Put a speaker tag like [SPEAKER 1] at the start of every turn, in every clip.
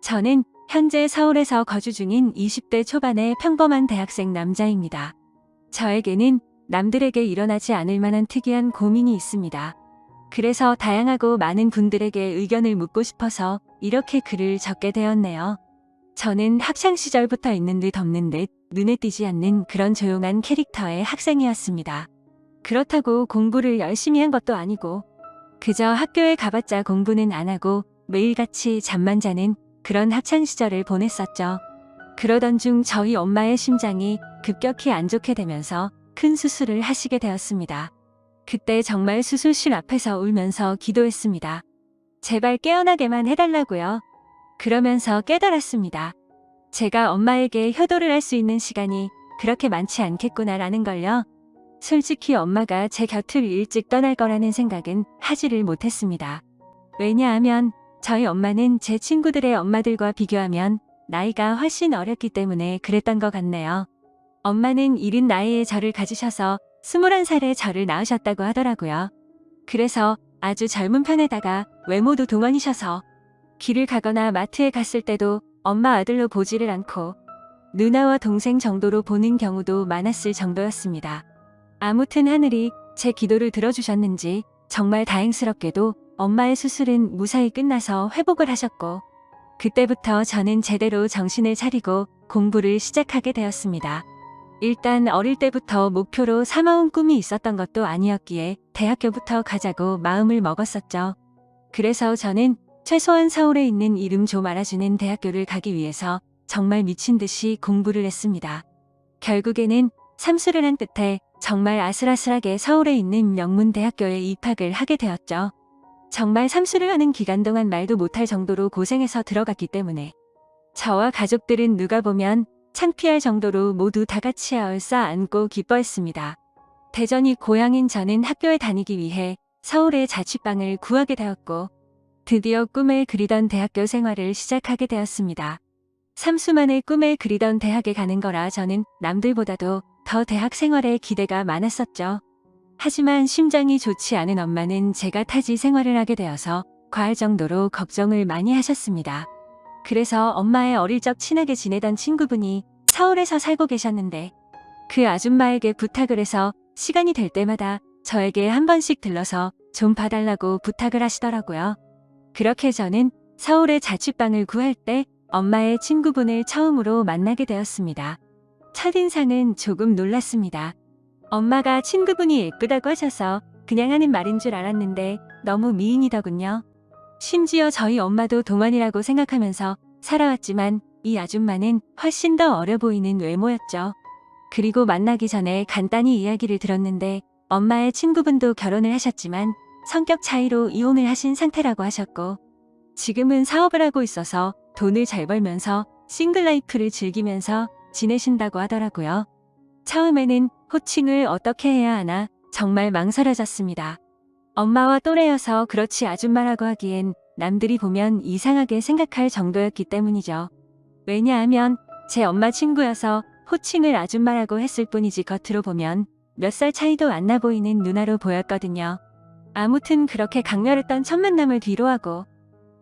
[SPEAKER 1] 저는 현재 서울에서 거주 중인 20대 초반의 평범한 대학생 남자입니다. 저에게는 남들에게 일어나지 않을 만한 특이한 고민이 있습니다. 그래서 다양하고 많은 분들에게 의견을 묻고 싶어서 이렇게 글을 적게 되었네요. 저는 학창 시절부터 있는 듯 없는 듯 눈에 띄지 않는 그런 조용한 캐릭터의 학생이었습니다. 그렇다고 공부를 열심히 한 것도 아니고 그저 학교에 가봤자 공부는 안 하고 매일같이 잠만 자는 그런 학창 시절을 보냈었죠. 그러던 중 저희 엄마의 심장이 급격히 안 좋게 되면서 큰 수술을 하시게 되었습니다. 그때 정말 수술실 앞에서 울면서 기도했습니다. 제발 깨어나게만 해달라고요. 그러면서 깨달았습니다. 제가 엄마에게 효도를 할 수 있는 시간이 그렇게 많지 않겠구나라는 걸요. 솔직히 엄마가 제 곁을 일찍 떠날 거라는 생각은 하지를 못했습니다. 왜냐하면 저희 엄마는 제 친구들의 엄마들과 비교하면 나이가 훨씬 어렸기 때문에 그랬던 것 같네요. 엄마는 이른 나이에 저를 가지셔서 21살에 저를 낳으셨다고 하더라고요. 그래서 아주 젊은 편에다가 외모도 동안이셔서 길을 가거나 마트에 갔을 때도 엄마 아들로 보지를 않고 누나와 동생 정도로 보는 경우도 많았을 정도였습니다. 아무튼 하늘이 제 기도를 들어주셨는지 정말 다행스럽게도 엄마의 수술은 무사히 끝나서 회복을 하셨고 그때부터 저는 제대로 정신을 차리고 공부를 시작하게 되었습니다. 일단 어릴 때부터 목표로 삼아온 꿈이 있었던 것도 아니었기에 대학교부터 가자고 마음을 먹었었죠. 그래서 저는 최소한 서울에 있는 이름 좀 알아주는 대학교를 가기 위해서 정말 미친 듯이 공부를 했습니다. 결국에는 삼수를 한 끝에 정말 아슬아슬하게 서울에 있는 명문대학교에 입학을 하게 되었죠. 정말 삼수를 하는 기간 동안 말도 못할 정도로 고생해서 들어갔기 때문에 저와 가족들은 누가 보면 창피할 정도로 모두 다 같이 얼싸 안고 기뻐했습니다. 대전이 고향인 저는 학교에 다니기 위해 서울에 자취방을 구하게 되었고 드디어 꿈을 그리던 대학교 생활을 시작하게 되었습니다. 삼수만의 꿈을 그리던 대학에 가는 거라 저는 남들보다도 더 대학 생활에 기대가 많았었죠. 하지만 심장이 좋지 않은 엄마는 제가 타지 생활을 하게 되어서 과할 정도로 걱정을 많이 하셨습니다. 그래서 엄마의 어릴 적 친하게 지내던 친구분이 서울에서 살고 계셨는데 그 아줌마에게 부탁을 해서 시간이 될 때마다 저에게 한 번씩 들러서 좀 봐달라고 부탁을 하시더라고요. 그렇게 저는 서울에 자취방을 구할 때 엄마의 친구분을 처음으로 만나게 되었습니다. 첫인상은 조금 놀랐습니다. 엄마가 친구분이 예쁘다고 하셔서 그냥 하는 말인 줄 알았는데 너무 미인이더군요. 심지어 저희 엄마도 동안이라고 생각하면서 살아왔지만 이 아줌마는 훨씬 더 어려 보이는 외모였죠. 그리고 만나기 전에 간단히 이야기를 들었는데 엄마의 친구분도 결혼을 하셨지만 성격 차이로 이혼을 하신 상태라고 하셨고 지금은 사업을 하고 있어서 돈을 잘 벌면서 싱글라이프를 즐기면서 지내신다고 하더라고요. 처음에는 호칭을 어떻게 해야 하나 정말 망설여졌습니다. 엄마와 또래여서 그렇지 아줌마라고 하기엔 남들이 보면 이상하게 생각할 정도였기 때문이죠. 왜냐하면 제 엄마 친구여서 호칭을 아줌마라고 했을 뿐이지 겉으로 보면 몇 살 차이도 안 나 보이는 누나로 보였거든요. 아무튼 그렇게 강렬했던 첫 만남을 뒤로하고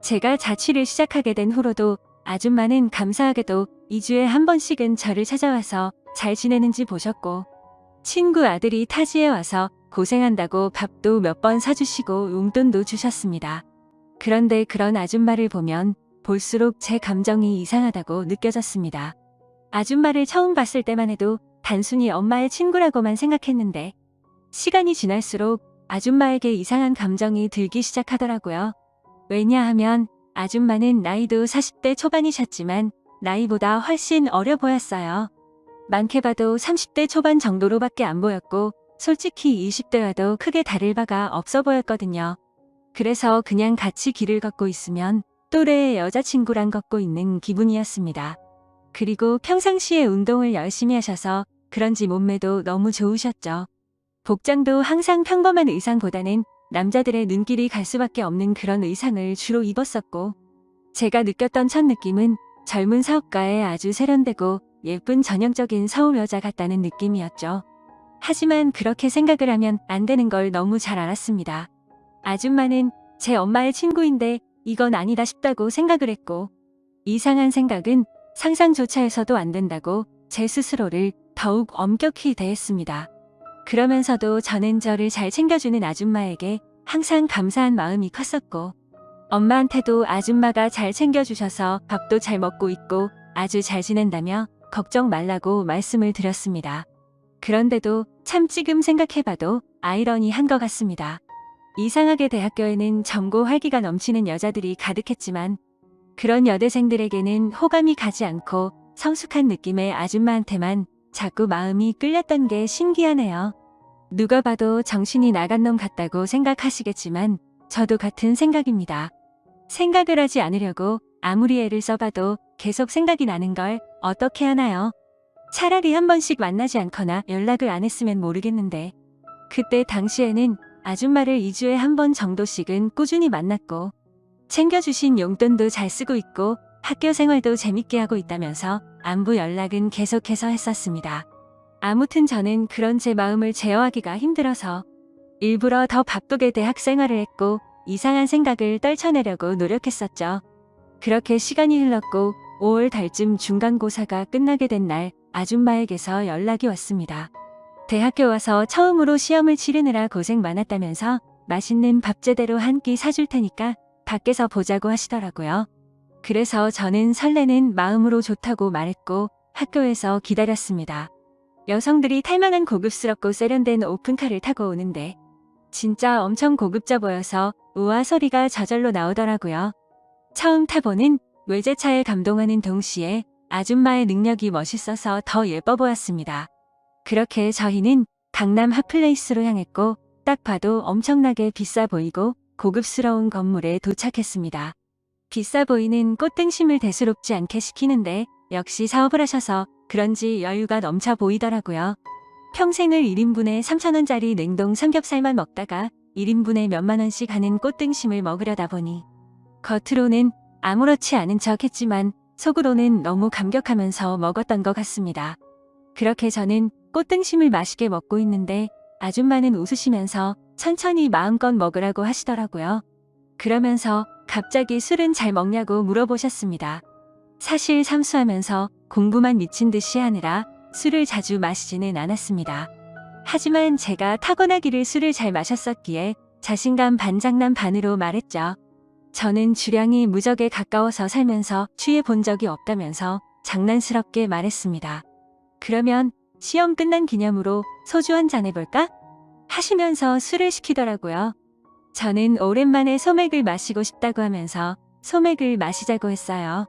[SPEAKER 1] 제가 자취를 시작하게 된 후로도 아줌마는 감사하게도 2주에 한 번씩은 저를 찾아와서 잘 지내는지 보셨고 친구 아들이 타지에 와서 고생한다고 밥도 몇 번 사주시고 용돈도 주셨습니다. 그런데 그런 아줌마를 보면 볼수록 제 감정이 이상하다고 느껴졌습니다. 아줌마를 처음 봤을 때만 해도 단순히 엄마의 친구라고만 생각했는데 시간이 지날수록 아줌마에게 이상한 감정이 들기 시작하더라고요. 왜냐하면 아줌마는 나이도 40대 초반이셨지만 나이보다 훨씬 어려 보였어요. 많게 봐도 30대 초반 정도로밖에 안 보였고 솔직히 20대와도 크게 다를 바가 없어 보였거든요. 그래서 그냥 같이 길을 걷고 있으면 또래의 여자친구랑 걷고 있는 기분이었습니다. 그리고 평상시에 운동을 열심히 하셔서 그런지 몸매도 너무 좋으셨죠. 복장도 항상 평범한 의상보다는 남자들의 눈길이 갈 수밖에 없는 그런 의상을 주로 입었었고 제가 느꼈던 첫 느낌은 젊은 사업가의 아주 세련되고 예쁜 전형적인 서울 여자 같다는 느낌이었죠. 하지만 그렇게 생각을 하면 안 되는 걸 너무 잘 알았습니다. 아줌마는 제 엄마의 친구인데 이건 아니다 싶다고 생각을 했고 이상한 생각은 상상조차 해서도 안 된다고 제 스스로를 더욱 엄격히 대했습니다. 그러면서도 저는 저를 잘 챙겨주는 아줌마에게 항상 감사한 마음이 컸었고, 엄마한테도 아줌마가 잘 챙겨주셔서 밥도 잘 먹고 있고 아주 잘 지낸다며 걱정 말라고 말씀을 드렸습니다. 그런데도 참 지금 생각해봐도 아이러니한 것 같습니다. 이상하게 대학교에는 젊고 활기가 넘치는 여자들이 가득했지만 그런 여대생들에게는 호감이 가지 않고 성숙한 느낌의 아줌마한테만 자꾸 마음이 끌렸던 게 신기하네요. 누가 봐도 정신이 나간 놈 같다고 생각하시겠지만 저도 같은 생각입니다. 생각을 하지 않으려고 아무리 애를 써봐도 계속 생각이 나는 걸 어떻게 하나요? 차라리 한 번씩 만나지 않거나 연락을 안 했으면 모르겠는데, 그때 당시에는 아줌마를 2주에 한 번 정도씩은 꾸준히 만났고 챙겨주신 용돈도 잘 쓰고 있고 학교 생활도 재밌게 하고 있다면서 안부 연락은 계속해서 했었습니다. 아무튼 저는 그런 제 마음을 제어하기가 힘들어서 일부러 더 바쁘게 대학 생활을 했고 이상한 생각을 떨쳐내려고 노력했었죠. 그렇게 시간이 흘렀고 5월 달쯤 중간고사가 끝나게 된 날 아줌마에게서 연락이 왔습니다. 대학교 와서 처음으로 시험을 치르느라 고생 많았다면서 맛있는 밥 제대로 한 끼 사줄 테니까 밖에서 보자고 하시더라고요. 그래서 저는 설레는 마음으로 좋다고 말했고 학교에서 기다렸습니다. 여성들이 탈만한 고급스럽고 세련된 오픈카를 타고 오는데 진짜 엄청 고급져 보여서 우와 소리가 저절로 나오더라고요. 처음 타보는 외제차에 감동하는 동시에 아줌마의 능력이 멋있어서 더 예뻐 보였습니다. 그렇게 저희는 강남 핫플레이스로 향했고 딱 봐도 엄청나게 비싸 보이고 고급스러운 건물에 도착했습니다. 비싸 보이는 꽃등심을 대수롭지 않게 시키는데 역시 사업을 하셔서 그런지 여유가 넘쳐 보이더라고요. 평생을 1인분에 3,000원짜리 냉동 삼겹살만 먹다가 1인분에 몇만 원씩 하는 꽃등심을 먹으려다 보니 겉으로는 아무렇지 않은 척 했지만 속으로는 너무 감격하면서 먹었던 것 같습니다. 그렇게 저는 꽃등심을 맛있게 먹고 있는데 아줌마는 웃으시면서 천천히 마음껏 먹으라고 하시더라고요. 그러면서 갑자기 술은 잘 먹냐고 물어보셨습니다. 사실 삼수하면서 공부만 미친 듯이 하느라 술을 자주 마시지는 않았습니다. 하지만 제가 타고나기를 술을 잘 마셨었기에 자신감 반장난 반으로 말했죠. 저는 주량이 무적에 가까워서 살면서 취해 본 적이 없다면서 장난스럽게 말했습니다. 그러면 시험 끝난 기념으로 소주 한잔 해볼까? 하시면서 술을 시키더라고요. 저는 오랜만에 소맥을 마시고 싶다고 하면서 소맥을 마시자고 했어요.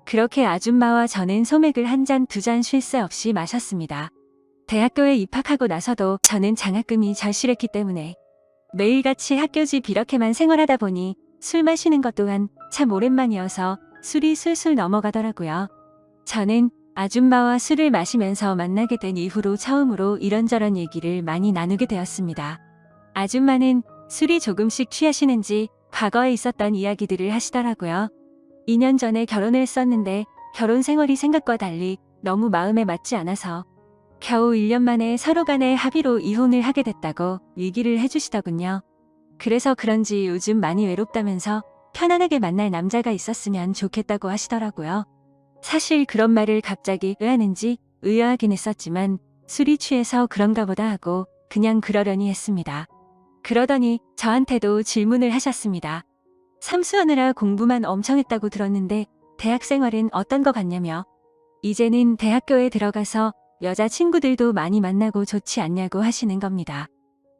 [SPEAKER 1] 그렇게 아줌마와 저는 소맥을 한 잔, 두 잔 쉴 새 없이 마셨습니다. 대학교에 입학하고 나서도 저는 장학금이 절실했기 때문에 매일같이 학교집 이렇게만 생활하다 보니 술 마시는 것 또한 참 오랜만이어서 술이 술술 넘어가더라고요. 저는 아줌마와 술을 마시면서 만나게 된 이후로 처음으로 이런저런 얘기를 많이 나누게 되었습니다. 아줌마는 술이 조금씩 취하시는지 과거에 있었던 이야기들을 하시더라고요. 2년 전에 결혼을 했었는데 결혼 생활이 생각과 달리 너무 마음에 맞지 않아서 겨우 1년 만에 서로 간의 합의로 이혼을 하게 됐다고 얘기를 해주시더군요. 그래서 그런지 요즘 많이 외롭다면서 편안하게 만날 남자가 있었으면 좋겠다고 하시더라고요. 사실 그런 말을 갑자기 왜 하는지 의아하긴 했었지만 술이 취해서 그런가 보다 하고 그냥 그러려니 했습니다. 그러더니 저한테도 질문을 하셨습니다. 삼수하느라 공부만 엄청 했다고 들었는데 대학 생활은 어떤 것 같냐며. 이제는 대학교에 들어가서 여자친구들도 많이 만나고 좋지 않냐고 하시는 겁니다.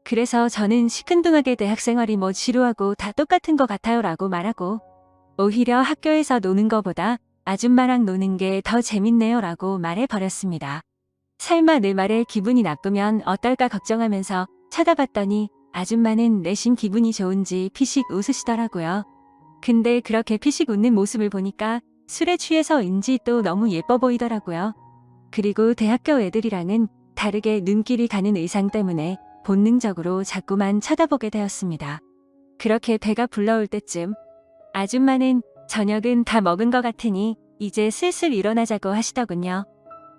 [SPEAKER 1] 그래서 저는 시큰둥하게 대학 생활이 뭐 지루하고 다 똑같은 것 같아요 라고 말하고 오히려 학교에서 노는 것보다 아줌마랑 노는 게 더 재밌네요 라고 말해버렸습니다. 설마 내 말에 기분이 나쁘면 어떨까 걱정하면서 쳐다봤더니 아줌마는 내심 기분이 좋은지 피식 웃으시더라고요. 근데 그렇게 피식 웃는 모습을 보니까 술에 취해서인지 또 너무 예뻐 보이더라고요. 그리고 대학교 애들이랑은 다르게 눈길이 가는 의상 때문에 본능적으로 자꾸만 쳐다보게 되었습니다. 그렇게 배가 불러올 때쯤 아줌마는 저녁은 다 먹은 것 같으니 이제 슬슬 일어나자고 하시더군요.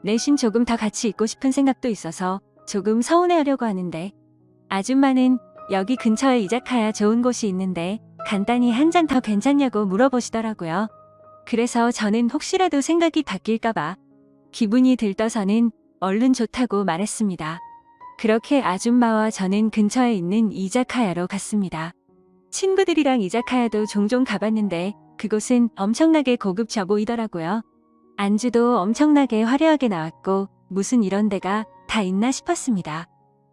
[SPEAKER 1] 내심 조금 더 같이 있고 싶은 생각도 있어서 조금 서운해하려고 하는데 아줌마는 여기 근처에 이자카야 좋은 곳이 있는데 간단히 한 잔 더 괜찮냐고 물어보시더라고요. 그래서 저는 혹시라도 생각이 바뀔까봐 기분이 들떠서는 얼른 좋다고 말했습니다. 그렇게 아줌마와 저는 근처에 있는 이자카야로 갔습니다. 친구들이랑 이자카야도 종종 가봤는데 그곳은 엄청나게 고급져 보이더라고요. 안주도 엄청나게 화려하게 나왔고 무슨 이런 데가 다 있나 싶었습니다.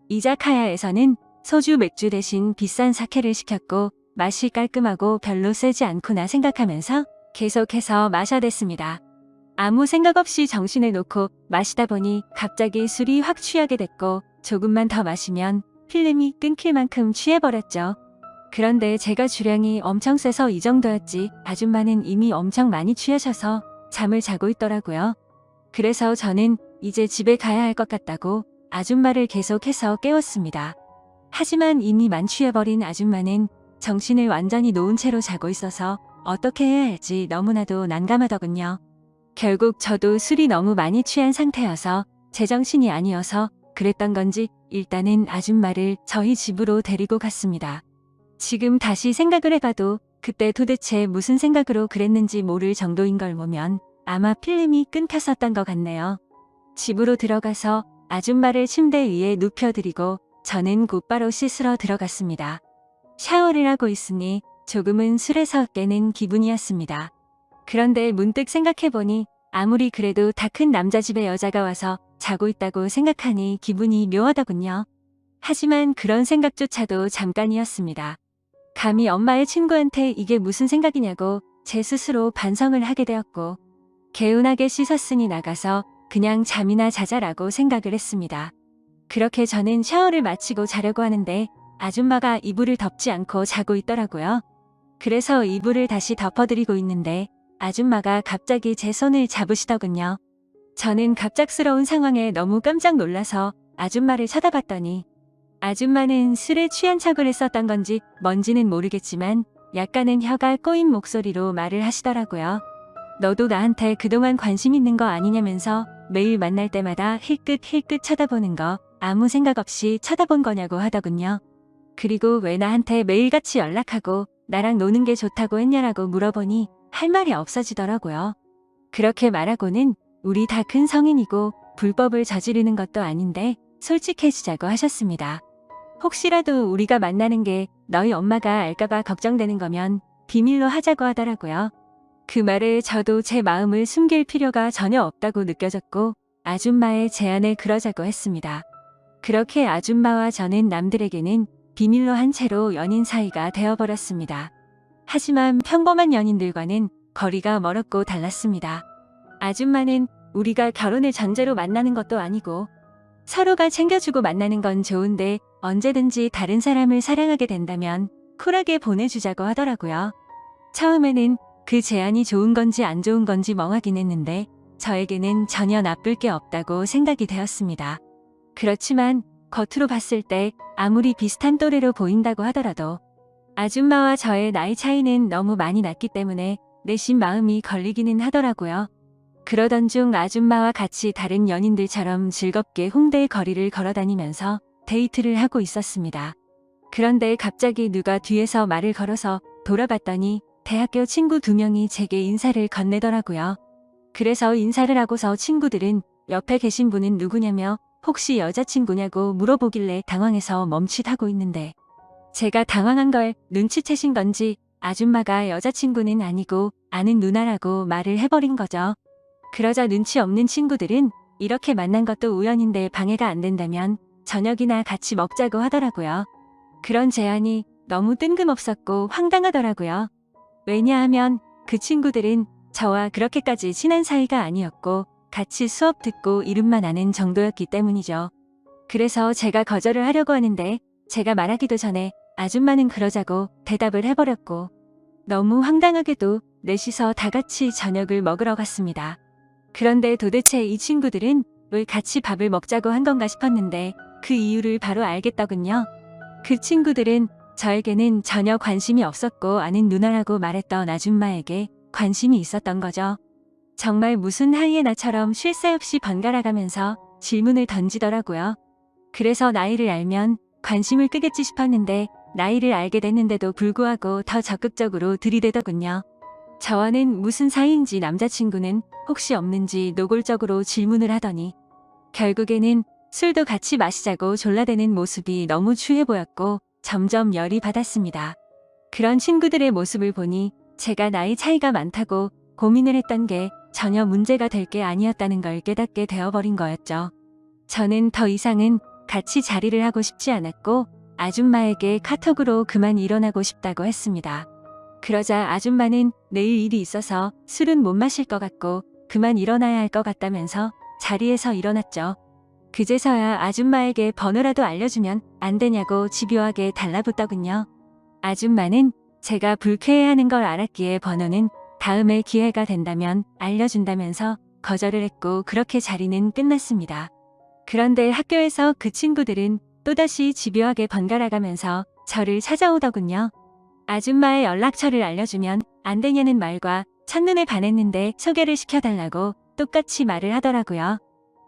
[SPEAKER 1] 이자카야에서는 소주 맥주 대신 비싼 사케를 시켰고 맛이 깔끔하고 별로 세지 않구나 생각하면서 계속해서 마셔댔습니다. 아무 생각 없이 정신을 놓고 마시다 보니 갑자기 술이 확 취하게 됐고 조금만 더 마시면 필름이 끊길 만큼 취해버렸죠. 그런데 제가 주량이 엄청 세서 이 정도였지 아줌마는 이미 엄청 많이 취하셔서 잠을 자고 있더라고요. 그래서 저는 이제 집에 가야 할 것 같다고 아줌마를 계속해서 깨웠습니다. 하지만 이미 만취해버린 아줌마는 정신을 완전히 놓은 채로 자고 있어서 어떻게 해야 할지 너무나도 난감하더군요. 결국 저도 술이 너무 많이 취한 상태여서 제정신이 아니어서 그랬던 건지 일단은 아줌마를 저희 집으로 데리고 갔습니다. 지금 다시 생각을 해봐도 그때 도대체 무슨 생각으로 그랬는지 모를 정도인 걸 보면 아마 필름이 끊겼었던 것 같네요. 집으로 들어가서 아줌마를 침대 위에 눕혀드리고 저는 곧바로 씻으러 들어갔습니다. 샤워를 하고 있으니 조금은 술에서 깨는 기분이었습니다. 그런데 문득 생각해보니 아무리 그래도 다 큰 남자 집에 여자가 와서 자고 있다고 생각하니 기분이 묘하더군요. 하지만 그런 생각조차도 잠깐이었습니다. 감히 엄마의 친구한테 이게 무슨 생각이냐고 제 스스로 반성을 하게 되었고 개운하게 씻었으니 나가서 그냥 잠이나 자자라고 생각을 했습니다. 그렇게 저는 샤워를 마치고 자려고 하는데 아줌마가 이불을 덮지 않고 자고 있더라고요. 그래서 이불을 다시 덮어드리고 있는데 아줌마가 갑자기 제 손을 잡으시더군요. 저는 갑작스러운 상황에 너무 깜짝 놀라서 아줌마를 쳐다봤더니 아줌마는 술에 취한 척을 했었던 건지 뭔지는 모르겠지만 약간은 혀가 꼬인 목소리로 말을 하시더라고요. 너도 나한테 그동안 관심 있는 거 아니냐면서 매일 만날 때마다 힐끗힐끗 쳐다보는 거 아무 생각 없이 쳐다본 거냐고 하더군요. 그리고 왜 나한테 매일같이 연락하고 나랑 노는 게 좋다고 했냐라고 물어보니 할 말이 없어지더라고요. 그렇게 말하고는 우리 다 큰 성인이고 불법을 저지르는 것도 아닌데 솔직해지자고 하셨습니다. 혹시라도 우리가 만나는 게 너희 엄마가 알까봐 걱정되는 거면 비밀로 하자고 하더라고요. 그 말에 저도 제 마음을 숨길 필요가 전혀 없다고 느껴졌고 아줌마의 제안에 그러자고 했습니다. 그렇게 아줌마와 저는 남들에게는 비밀로 한 채로 연인 사이가 되어버렸습니다. 하지만 평범한 연인들과는 거리가 멀었고 달랐습니다. 아줌마는 우리가 결혼을 전제로 만나는 것도 아니고 서로가 챙겨주고 만나는 건 좋은데 언제든지 다른 사람을 사랑하게 된다면 쿨하게 보내주자고 하더라고요. 처음에는 그 제안이 좋은 건지 안 좋은 건지 멍하긴 했는데 저에게는 전혀 나쁠 게 없다고 생각이 되었습니다. 그렇지만 겉으로 봤을 때 아무리 비슷한 또래로 보인다고 하더라도 아줌마와 저의 나이 차이는 너무 많이 났기 때문에 내심 마음이 걸리기는 하더라고요. 그러던 중 아줌마와 같이 다른 연인들처럼 즐겁게 홍대 거리를 걸어다니면서 데이트를 하고 있었습니다. 그런데 갑자기 누가 뒤에서 말을 걸어서 돌아봤더니 대학교 친구 2명이 제게 인사를 건네더라고요. 그래서 인사를 하고서 친구들은 옆에 계신 분은 누구냐며 혹시 여자친구냐고 물어보길래 당황해서 멈칫하고 있는데 제가 당황한 걸 눈치채신 건지 아줌마가 여자친구는 아니고 아는 누나라고 말을 해버린 거죠. 그러자 눈치 없는 친구들은 이렇게 만난 것도 우연인데 방해가 안 된다면 저녁이나 같이 먹자고 하더라고요. 그런 제안이 너무 뜬금없었고 황당하더라고요. 왜냐하면 그 친구들은 저와 그렇게까지 친한 사이가 아니었고 같이 수업 듣고 이름만 아는 정도였기 때문이죠. 그래서 제가 거절을 하려고 하는데 제가 말하기도 전에 아줌마는 그러자고 대답을 해버렸고 너무 황당하게도 넷이서 다 같이 저녁을 먹으러 갔습니다. 그런데 도대체 이 친구들은 왜 같이 밥을 먹자고 한 건가 싶었는데 그 이유를 바로 알겠더군요. 그 친구들은 저에게는 전혀 관심이 없었고 아는 누나라고 말했던 아줌마에게 관심이 있었던 거죠. 정말 무슨 하이에나처럼 쉴 새 없이 번갈아가면서 질문을 던지더라고요. 그래서 나이를 알면 관심을 끄겠지 싶었는데 나이를 알게 됐는데도 불구하고 더 적극적으로 들이대더군요. 저와는 무슨 사이인지 남자친구는 혹시 없는지 노골적으로 질문을 하더니 결국에는 술도 같이 마시자고 졸라대는 모습이 너무 추해 보였고 점점 열이 받았습니다. 그런 친구들의 모습을 보니 제가 나이 차이가 많다고 고민을 했던 게 전혀 문제가 될 게 아니었다는 걸 깨닫게 되어버린 거였죠. 저는 더 이상은 같이 자리를 하고 싶지 않았고 아줌마에게 카톡으로 그만 일어나고 싶다고 했습니다. 그러자 아줌마는 내일 일이 있어서 술은 못 마실 것 같고 그만 일어나야 할 것 같다면서 자리에서 일어났죠. 그제서야 아줌마에게 번호라도 알려주면 안 되냐고 집요하게 달라붙더군요. 아줌마는 제가 불쾌해하는 걸 알았기에 번호는 다음에 기회가 된다면 알려준다면서 거절을 했고 그렇게 자리는 끝났습니다. 그런데 학교에서 그 친구들은 또다시 집요하게 번갈아가면서 저를 찾아오더군요. 아줌마의 연락처를 알려주면 안 되냐는 말과 첫눈에 반했는데 소개를 시켜달라고 똑같이 말을 하더라고요.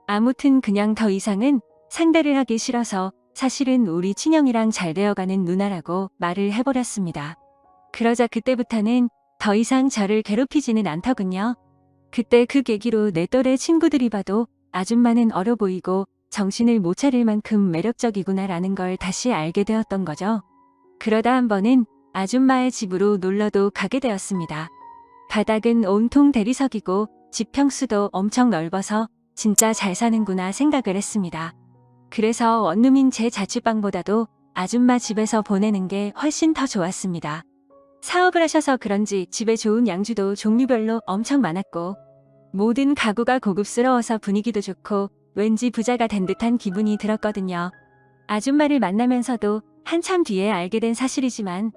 [SPEAKER 1] 아무튼 그냥 더 이상은 상대를 하기 싫어서 사실은 우리 친형이랑 잘 되어가는 누나라고 말을 해버렸습니다. 그러자 그때부터는 더 이상 저를 괴롭히지는 않더군요. 그때 그 계기로 내 또래 친구들이 봐도 아줌마는 어려 보이고 정신을 못 차릴 만큼 매력적이구나라는 걸 다시 알게 되었던 거죠. 그러다 한 번은 아줌마의 집으로 놀러도 가게 되었습니다. 바닥은 온통 대리석이고 집 평수도 엄청 넓어서 진짜 잘 사는구나 생각을 했습니다. 그래서 원룸인 제 자취방보다도 아줌마 집에서 보내는 게 훨씬 더 좋았습니다. 사업을 하셔서 그런지 집에 좋은 양주도 종류별로 엄청 많았고 모든 가구가 고급스러워서 분위기도 좋고 왠지 부자가 된 듯한 기분이 들었거든요. 아줌마를 만나면서도 한참 뒤에 알게 된 사실이지만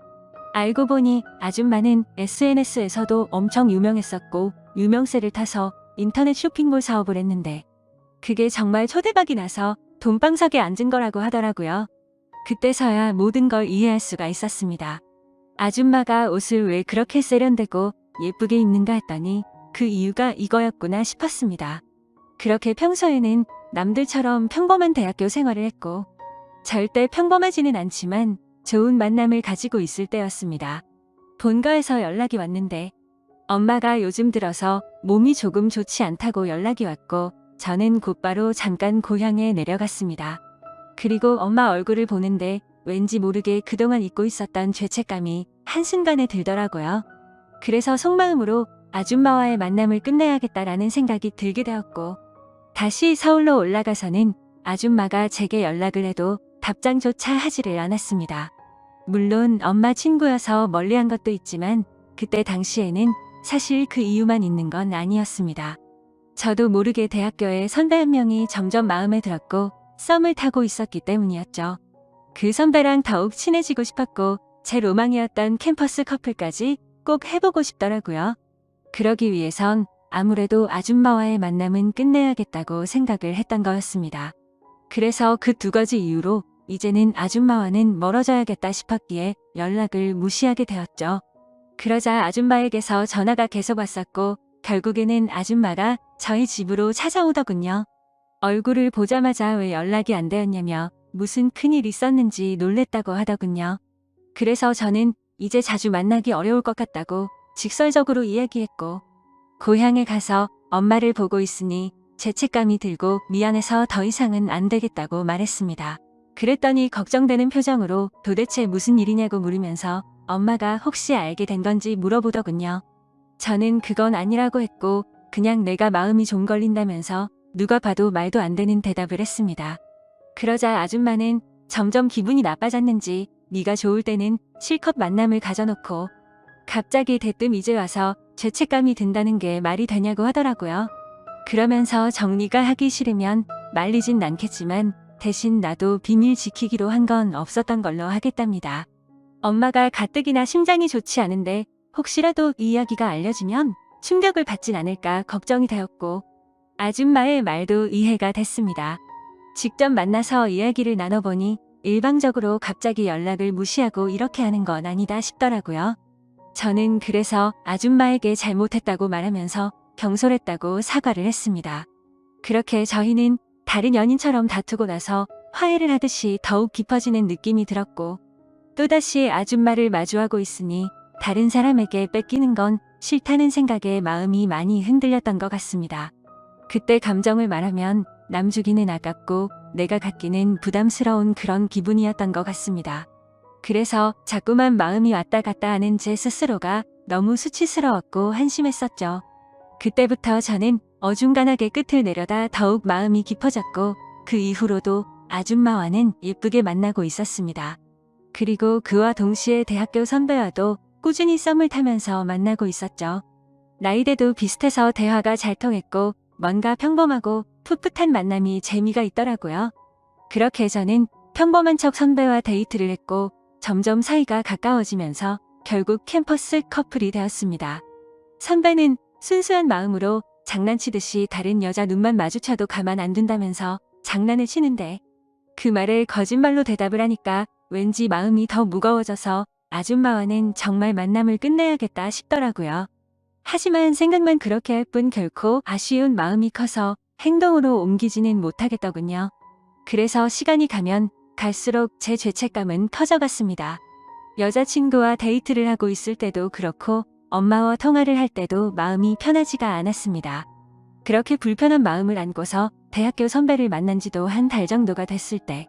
[SPEAKER 1] 알고 보니 아줌마는 SNS에서도 엄청 유명했었고 유명세를 타서 인터넷 쇼핑몰 사업을 했는데 그게 정말 초대박이 나서 돈방석에 앉은 거라고 하더라고요. 그때서야 모든 걸 이해할 수가 있었습니다. 아줌마가 옷을 왜 그렇게 세련되고 예쁘게 입는가 했더니 그 이유가 이거였구나 싶었습니다. 그렇게 평소에는 남들처럼 평범한 대학교 생활을 했고 절대 평범하지는 않지만 좋은 만남을 가지고 있을 때였습니다. 본가에서 연락이 왔는데 엄마가 요즘 들어서 몸이 조금 좋지 않다고 연락이 왔고 저는 곧바로 잠깐 고향에 내려갔습니다. 그리고 엄마 얼굴을 보는데 왠지 모르게 그동안 잊고 있었던 죄책감이 한순간에 들더라고요. 그래서 속마음으로 아줌마와의 만남을 끝내야겠다라는 생각이 들게 되었고 다시 서울로 올라가서는 아줌마가 제게 연락을 해도 답장조차 하지를 않았습니다. 물론 엄마 친구여서 멀리한 것도 있지만 그때 당시에는 사실 그 이유만 있는 건 아니었습니다. 저도 모르게 대학교에 선배 한 명이 점점 마음에 들었고 썸을 타고 있었기 때문이었죠. 그 선배랑 더욱 친해지고 싶었고 제 로망이었던 캠퍼스 커플까지 꼭 해보고 싶더라고요. 그러기 위해선 아무래도 아줌마와의 만남은 끝내야겠다고 생각을 했던 거였습니다. 그래서 그 두 가지 이유로 이제는 아줌마와는 멀어져야겠다 싶었기에 연락을 무시하게 되었죠. 그러자 아줌마에게서 전화가 계속 왔었고 결국에는 아줌마가 저희 집으로 찾아오더군요. 얼굴을 보자마자 왜 연락이 안 되었냐며 무슨 큰일 있었는지 놀랬다고 하더군요. 그래서 저는 이제 자주 만나기 어려울 것 같다고 직설적으로 이야기했고 고향에 가서 엄마를 보고 있으니 죄책감이 들고 미안해서 더 이상은 안 되겠다고 말했습니다. 그랬더니 걱정되는 표정으로 도대체 무슨 일이냐고 물으면서 엄마가 혹시 알게 된 건지 물어보더군요. 저는 그건 아니라고 했고 그냥 내가 마음이 좀 걸린다면서 누가 봐도 말도 안 되는 대답을 했습니다. 그러자 아줌마는 점점 기분이 나빠졌는지 네가 좋을 때는 실컷 만남을 가져놓고 갑자기 대뜸 이제 와서 죄책감이 든다는 게 말이 되냐고 하더라고요. 그러면서 정리가 하기 싫으면 말리진 않겠지만 대신 나도 비밀 지키기로 한 건 없었던 걸로 하겠답니다. 엄마가 가뜩이나 심장이 좋지 않은데 혹시라도 이 이야기가 알려지면 충격을 받진 않을까 걱정이 되었고 아줌마의 말도 이해가 됐습니다. 직접 만나서 이야기를 나눠보니 일방적으로 갑자기 연락을 무시하고 이렇게 하는 건 아니다 싶더라고요. 저는 그래서 아줌마에게 잘못했다고 말하면서 경솔했다고 사과를 했습니다. 그렇게 저희는 다른 연인처럼 다투고 나서 화해를 하듯이 더욱 깊어지는 느낌이 들었고 또다시 아줌마를 마주하고 있으니 다른 사람에게 뺏기는 건 싫다는 생각에 마음이 많이 흔들렸던 것 같습니다. 그때 감정을 말하면 남 주기는 아깝고 내가 갖기는 부담스러운 그런 기분이었던 것 같습니다. 그래서 자꾸만 마음이 왔다 갔다 하는 제 스스로가 너무 수치스러웠고 한심했었죠. 그때부터 저는 어중간하게 끝을 내려다 더욱 마음이 깊어졌고 그 이후로도 아줌마와는 예쁘게 만나고 있었습니다. 그리고 그와 동시에 대학교 선배와도 꾸준히 썸을 타면서 만나고 있었죠. 나이대도 비슷해서 대화가 잘 통했고 뭔가 평범하고 풋풋한 만남이 재미가 있더라고요. 그렇게 저는 평범한 척 선배와 데이트를 했고 점점 사이가 가까워지면서 결국 캠퍼스 커플이 되었습니다. 선배는 순수한 마음으로 장난치듯이 다른 여자 눈만 마주쳐도 가만 안 둔다면서 장난을 치는데 그 말을 거짓말로 대답을 하니까 왠지 마음이 더 무거워져서 아줌마와는 정말 만남을 끝내야겠다 싶더라고요. 하지만 생각만 그렇게 할 뿐 결코 아쉬운 마음이 커서 행동으로 옮기지는 못하겠더군요. 그래서 시간이 가면 갈수록 제 죄책감은 커져갔습니다. 여자친구와 데이트를 하고 있을 때도 그렇고 엄마와 통화를 할 때도 마음이 편하지가 않았습니다. 그렇게 불편한 마음을 안고서 대학교 선배를 만난 지도 한 달 정도가 됐을 때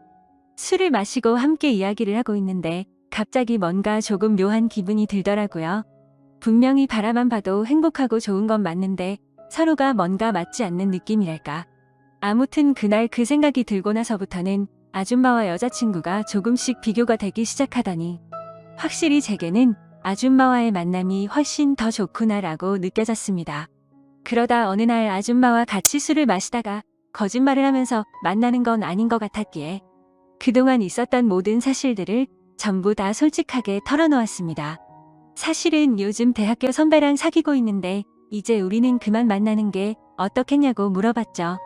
[SPEAKER 1] 술을 마시고 함께 이야기를 하고 있는데 갑자기 뭔가 조금 묘한 기분이 들더라고요. 분명히 바라만 봐도 행복하고 좋은 건 맞는데 서로가 뭔가 맞지 않는 느낌이랄까. 아무튼 그날 그 생각이 들고 나서부터는 아줌마와 여자친구가 조금씩 비교가 되기 시작하더니 확실히 제게는 아줌마와의 만남이 훨씬 더 좋구나라고 느껴졌습니다. 그러다 어느 날 아줌마와 같이 술을 마시다가 거짓말을 하면서 만나는 건 아닌 것 같았기에 그동안 있었던 모든 사실들을 전부 다 솔직하게 털어놓았습니다. 사실은 요즘 대학교 선배랑 사귀고 있는데 이제 우리는 그만 만나는 게 어떻겠냐고 물어봤죠.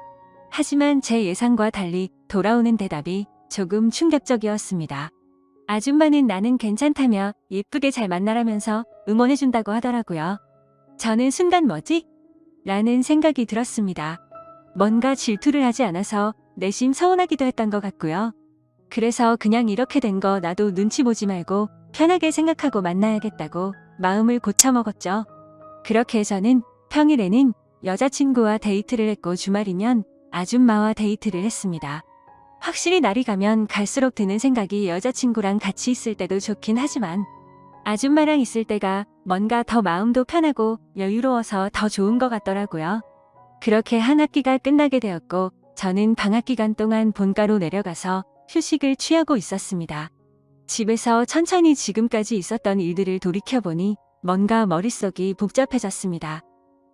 [SPEAKER 1] 하지만 제 예상과 달리 돌아오는 대답이 조금 충격적이었습니다. 아줌마는 나는 괜찮다며 예쁘게 잘 만나라면서 응원해준다고 하더라고요. 저는 순간 뭐지? 라는 생각이 들었습니다. 뭔가 질투를 하지 않아서 내심 서운하기도 했던 것 같고요. 그래서 그냥 이렇게 된 거 나도 눈치 보지 말고 편하게 생각하고 만나야겠다고 마음을 고쳐먹었죠. 그렇게 저는 평일에는 여자친구와 데이트를 했고 주말이면 아줌마와 데이트를 했습니다. 확실히 날이 가면 갈수록 드는 생각이 여자친구랑 같이 있을 때도 좋긴 하지만 아줌마랑 있을 때가 뭔가 더 마음도 편하고 여유로워서 더 좋은 것 같더라고요. 그렇게 한 학기가 끝나게 되었고 저는 방학 기간 동안 본가로 내려가서 휴식을 취하고 있었습니다. 집에서 천천히 지금까지 있었던 일들을 돌이켜보니 뭔가 머릿속이 복잡해졌습니다.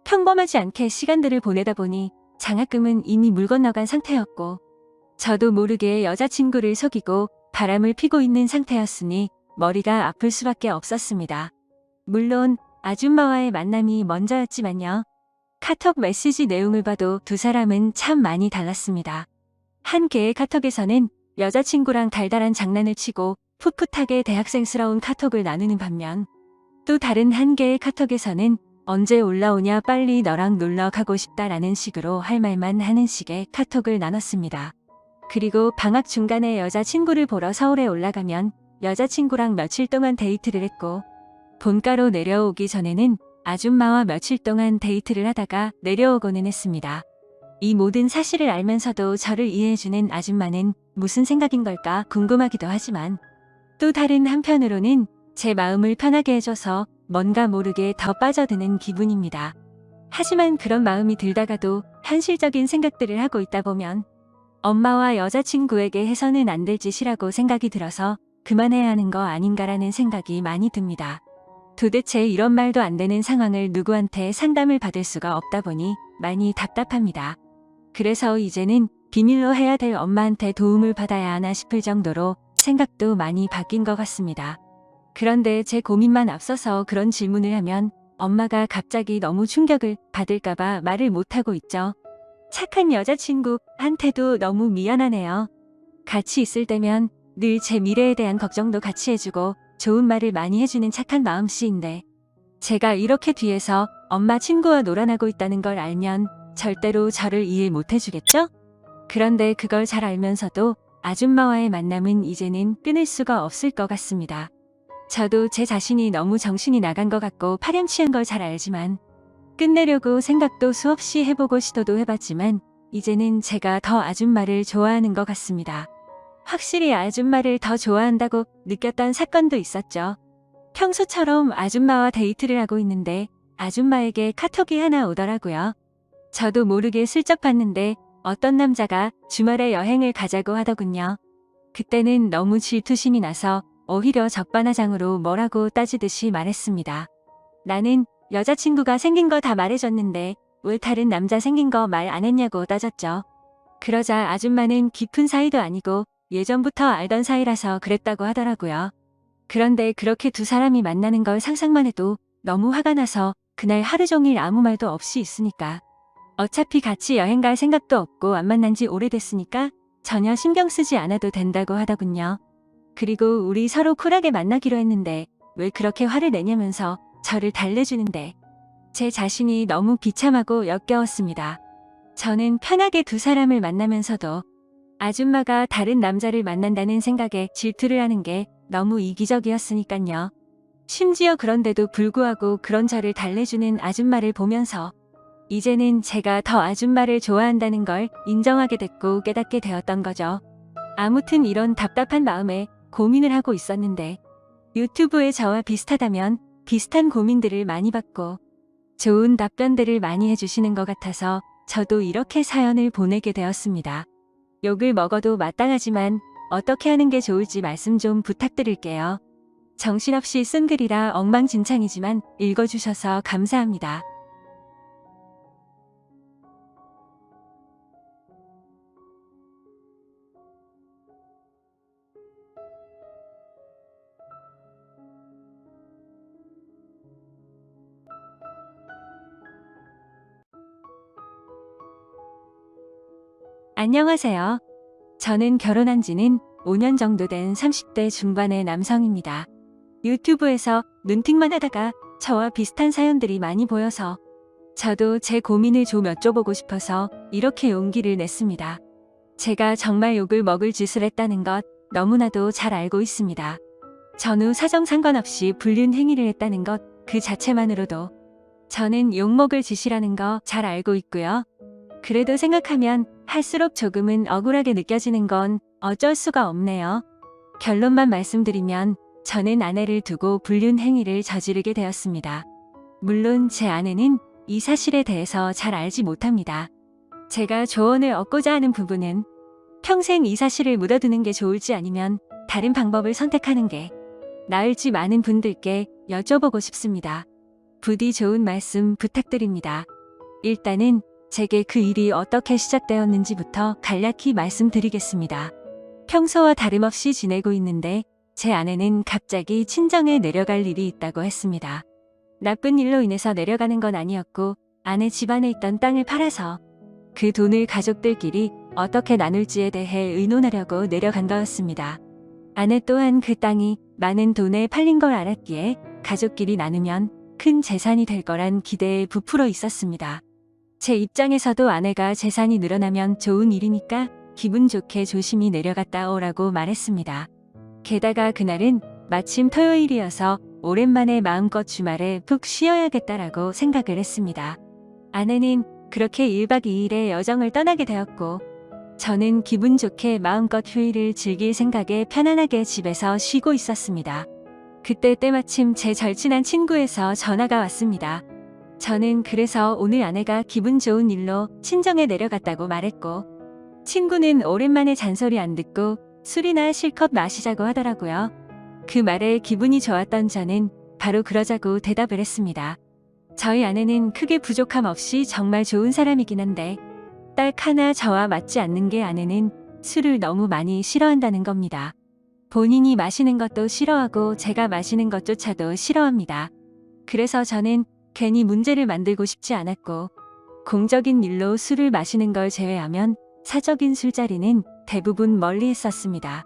[SPEAKER 1] 평범하지 않게 시간들을 보내다 보니 장학금은 이미 물 건너간 상태였고 저도 모르게 여자친구를 속이고 바람을 피고 있는 상태였으니 머리가 아플 수밖에 없었습니다. 물론 아줌마와의 만남이 먼저였지만요. 카톡 메시지 내용을 봐도 두 사람은 참 많이 달랐습니다. 한 개의 카톡에서는 여자친구랑 달달한 장난을 치고 풋풋하게 대학생스러운 카톡을 나누는 반면 또 다른 한 개의 카톡에서는 언제 올라오냐 빨리 너랑 놀러 가고 싶다라는 식으로 할 말만 하는 식의 카톡을 나눴습니다. 그리고 방학 중간에 여자친구를 보러 서울에 올라가면 여자친구랑 며칠 동안 데이트를 했고 본가로 내려오기 전에는 아줌마와 며칠 동안 데이트를 하다가 내려오고는 했습니다. 이 모든 사실을 알면서도 저를 이해해주는 아줌마는 무슨 생각인 걸까 궁금하기도 하지만 또 다른 한편으로는 제 마음을 편하게 해줘서 뭔가 모르게 더 빠져드는 기분입니다. 하지만 그런 마음이 들다가도 현실적인 생각들을 하고 있다 보면 엄마와 여자친구에게 해서는 안 될 짓이라고 생각이 들어서 그만해야 하는 거 아닌가라는 생각이 많이 듭니다. 도대체 이런 말도 안 되는 상황을 누구한테 상담을 받을 수가 없다 보니 많이 답답합니다. 그래서 이제는 비밀로 해야 될 엄마한테 도움을 받아야 하나 싶을 정도로 생각도 많이 바뀐 것 같습니다. 그런데 제 고민만 앞서서 그런 질문을 하면 엄마가 갑자기 너무 충격을 받을까봐 말을 못하고 있죠. 착한 여자친구한테도 너무 미안하네요. 같이 있을 때면 늘 제 미래에 대한 걱정도 같이 해주고 좋은 말을 많이 해주는 착한 마음씨인데 제가 이렇게 뒤에서 엄마 친구와 놀아나고 있다는 걸 알면 절대로 저를 이해 못해주겠죠? 그런데 그걸 잘 알면서도 아줌마와의 만남은 이제는 끊을 수가 없을 것 같습니다. 저도 제 자신이 너무 정신이 나간 것 같고 파렴치한 걸 잘 알지만 끝내려고 생각도 수없이 해보고 시도도 해봤지만 이제는 제가 더 아줌마를 좋아하는 것 같습니다. 확실히 아줌마를 더 좋아한다고 느꼈던 사건도 있었죠. 평소처럼 아줌마와 데이트를 하고 있는데 아줌마에게 카톡이 하나 오더라고요. 저도 모르게 슬쩍 봤는데 어떤 남자가 주말에 여행을 가자고 하더군요. 그때는 너무 질투심이 나서 오히려 적반하장으로 뭐라고 따지듯이 말했습니다. 나는 여자친구가 생긴 거 다 말해줬는데 왜 다른 남자 생긴 거 말 안 했냐고 따졌죠. 그러자 아줌마는 깊은 사이도 아니고 예전부터 알던 사이라서 그랬다고 하더라고요. 그런데 그렇게 두 사람이 만나는 걸 상상만 해도 너무 화가 나서 그날 하루 종일 아무 말도 없이 있으니까 어차피 같이 여행 갈 생각도 없고 안 만난 지 오래됐으니까 전혀 신경 쓰지 않아도 된다고 하더군요. 그리고 우리 서로 쿨하게 만나기로 했는데 왜 그렇게 화를 내냐면서 저를 달래주는데 제 자신이 너무 비참하고 역겨웠습니다. 저는 편하게 두 사람을 만나면서도 아줌마가 다른 남자를 만난다는 생각에 질투를 하는 게 너무 이기적이었으니깐요. 심지어 그런데도 불구하고 그런 저를 달래주는 아줌마를 보면서 이제는 제가 더 아줌마를 좋아한다는 걸 인정하게 됐고 깨닫게 되었던 거죠. 아무튼 이런 답답한 마음에 고민을 하고 있었는데 유튜브에 저와 비슷하다면 비슷한 고민들을 많이 받고 좋은 답변들을 많이 해주시는 것 같아서 저도 이렇게 사연을 보내게 되었습니다. 욕을 먹어도 마땅하지만 어떻게 하는 게 좋을지 말씀 좀 부탁드릴게요. 정신없이 쓴 글이라 엉망진창이지만 읽어주셔서 감사합니다. 안녕하세요. 저는 결혼한 지는 5년 정도 된 30대 중반의 남성입니다. 유튜브에서 눈팅만 하다가 저와 비슷한 사연들이 많이 보여서 저도 제 고민을 좀 여쭤보고 싶어서 이렇게 용기를 냈습니다. 제가 정말 욕을 먹을 짓을 했다는 것 너무나도 잘 알고 있습니다. 전후 사정 상관없이 불륜 행위를 했다는 것 그 자체만으로도 저는 욕먹을 짓이라는 거 잘 알고 있고요. 그래도 생각하면 할수록 조금은 억울하게 느껴지는 건 어쩔 수가 없네요. 결론만 말씀드리면 저는 아내를 두고 불륜 행위를 저지르게 되었습니다. 물론 제 아내는 이 사실에 대해서 잘 알지 못합니다. 제가 조언을 얻고자 하는 부분은 평생 이 사실을 묻어두는 게 좋을지 아니면 다른 방법을 선택하는 게 나을지 많은 분들께 여쭤보고 싶습니다. 부디 좋은 말씀 부탁드립니다. 일단은 제게 그 일이 어떻게 시작되었는지부터 간략히 말씀드리겠습니다. 평소와 다름없이 지내고 있는데 제 아내는 갑자기 친정에 내려갈 일이 있다고 했습니다. 나쁜 일로 인해서 내려가는 건 아니었고 아내 집안에 있던 땅을 팔아서 그 돈을 가족들끼리 어떻게 나눌지에 대해 의논하려고 내려간 거였습니다. 아내 또한 그 땅이 많은 돈에 팔린 걸 알았기에 가족끼리 나누면 큰 재산이 될 거란 기대에 부풀어 있었습니다. 제 입장에서도 아내가 재산이 늘어나면 좋은 일이니까 기분 좋게 조심히 내려갔다 오라고 말했습니다. 게다가 그날은 마침 토요일이어서 오랜만에 마음껏 주말에 푹 쉬어야겠다라고 생각을 했습니다. 아내는 그렇게 1박 2일의 여정을 떠나게 되었고 저는 기분 좋게 마음껏 휴일을 즐길 생각에 편안하게 집에서 쉬고 있었습니다. 그때 때마침 제 절친한 친구에서 전화가 왔습니다. 저는 그래서 오늘 아내가 기분 좋은 일로 친정에 내려갔다고 말했고 친구는 오랜만에 잔소리 안 듣고 술이나 실컷 마시자고 하더라고요. 그 말에 기분이 좋았던 저는 바로 그러자고 대답을 했습니다. 저희 아내는 크게 부족함 없이 정말 좋은 사람이긴 한데 딱 하나 저와 맞지 않는 게 아내는 술을 너무 많이 싫어한다는 겁니다. 본인이 마시는 것도 싫어하고 제가 마시는 것조차도 싫어합니다. 그래서 저는 괜히 문제를 만들고 싶지 않았고 공적인 일로 술을 마시는 걸 제외하면 사적인 술자리는 대부분 멀리 했었습니다.